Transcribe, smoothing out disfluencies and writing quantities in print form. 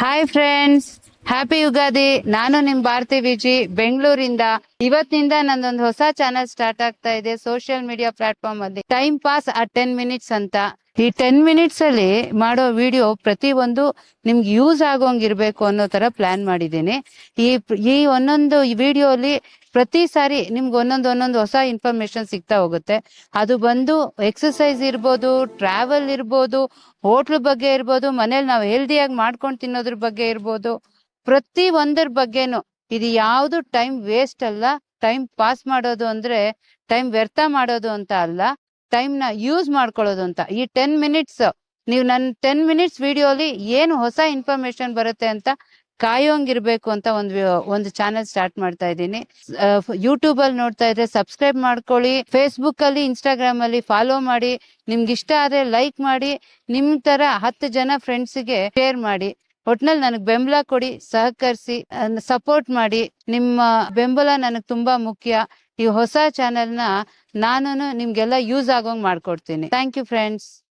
Hi friends, happy Ugadi. ನಾನು ನಿಮ್ ಭಾರತಿ ವಿಜಿ ಬೆಂಗಳೂರಿಂದ. ಇವತ್ತಿನಿಂದ ನಂದೊಂದು ಹೊಸ ಚಾನಲ್ ಸ್ಟಾರ್ಟ್ ಆಗ್ತಾ ಇದೆ ಸೋಷಿಯಲ್ ಮೀಡಿಯಾ ಪ್ಲಾಟ್ಫಾರ್ಮ್ ಅಲ್ಲಿ. ಟೈಮ್ ಪಾಸ್ ಆ 10 ಮಿನಿಟ್ಸ್ ಅಂತ. ಈ 10 ಮಿನಿಟ್ಸ್ ಅಲ್ಲಿ ಮಾಡೋ ವಿಡಿಯೋ ಪ್ರತಿ ಒಂದು ನಿಮ್ಗೆ ಯೂಸ್ ಆಗೋಂಗಿರ್ಬೇಕು ಅನ್ನೋ ತರ ಪ್ಲಾನ್ ಮಾಡಿದ್ದೀನಿ. ಈ ಒಂದೊಂದು ವಿಡಿಯೋ ಅಲ್ಲಿ ಪ್ರತಿ ಸಾರಿ ನಿಮ್ಗೆ ಒಂದೊಂದು ಹೊಸ ಇನ್ಫಾರ್ಮೇಶನ್ ಸಿಗ್ತಾ ಹೋಗುತ್ತೆ. ಅದು ಬಂದು ಎಕ್ಸಸೈಸ್ ಇರ್ಬೋದು, ಟ್ರಾವೆಲ್ ಇರ್ಬೋದು, ಹೋಟ್ಲ್ ಬಗ್ಗೆ ಇರ್ಬೋದು, ಮನೇಲಿ ನಾವು ಹೆಲ್ದಿಯಾಗಿ ಮಾಡ್ಕೊಂಡು ತಿನ್ನೋದ್ರ ಬಗ್ಗೆ ಇರ್ಬೋದು, ಪ್ರತಿ ಒಂದರ ಬಗ್ಗೆನು. ಇದು ಯಾವುದು ಟೈಮ್ ವೇಸ್ಟ್ ಅಲ್ಲ. ಟೈಮ್ ಪಾಸ್ ಮಾಡೋದು ಅಂದ್ರೆ ಟೈಮ್ ವ್ಯರ್ಥ ಮಾಡೋದು ಅಂತ ಅಲ್ಲ, ಟೈಮ್ ನ ಯೂಸ್ ಮಾಡ್ಕೊಳ್ಳೋದು ಅಂತ. ಈ 10 ಮಿನಿಟ್ಸ್ ನೀವು ನನ್ನ 10 ಮಿನಿಟ್ಸ್ ವಿಡಿಯೋ ಅಲ್ಲಿ ಏನು ಹೊಸ ಇನ್ಫಾರ್ಮೇಶನ್ ಬರುತ್ತೆ ಅಂತ ಕಾಯೋಂಗಿರ್ಬೇಕು ಅಂತ ಒಂದು ಚಾನೆಲ್ ಸ್ಟಾರ್ಟ್ ಮಾಡ್ತಾ ಇದ್ದೀನಿ. ಯೂಟ್ಯೂಬ್ ಅಲ್ಲಿ ನೋಡ್ತಾ ಇದ್ರೆ ಸಬ್ಸ್ಕ್ರೈಬ್ ಮಾಡ್ಕೊಳ್ಳಿ, ಫೇಸ್ಬುಕ್ ಅಲ್ಲಿ, ಇನ್ಸ್ಟಾಗ್ರಾಮ್ ಅಲ್ಲಿ ಫಾಲೋ ಮಾಡಿ, ನಿಮ್ಗೆ ಇಷ್ಟ ಆದ್ರೆ ಲೈಕ್ ಮಾಡಿ, ನಿಮ್ ತರ 10 ಜನ ಫ್ರೆಂಡ್ಸ್ಗೆ ಶೇರ್ ಮಾಡಿ. ಒಟ್ನಲ್ಲಿ ನನಗೆ ಬೆಂಬಲ ಕೊಡಿ, ಸಹಕರಿಸಿ, ಸಪೋರ್ಟ್ ಮಾಡಿ. ನಿಮ್ಮ ಬೆಂಬಲ ನನಗೆ ತುಂಬಾ ಮುಖ್ಯ. ಈ ಹೊಸ ಚಾನೆಲ್ನ ನಾನು ನಿಮ್ಗೆಲ್ಲ ಯೂಸ್ ಆಗೋಂಗ್ ಮಾಡ್ಕೊಡ್ತೀನಿ. Thank you friends.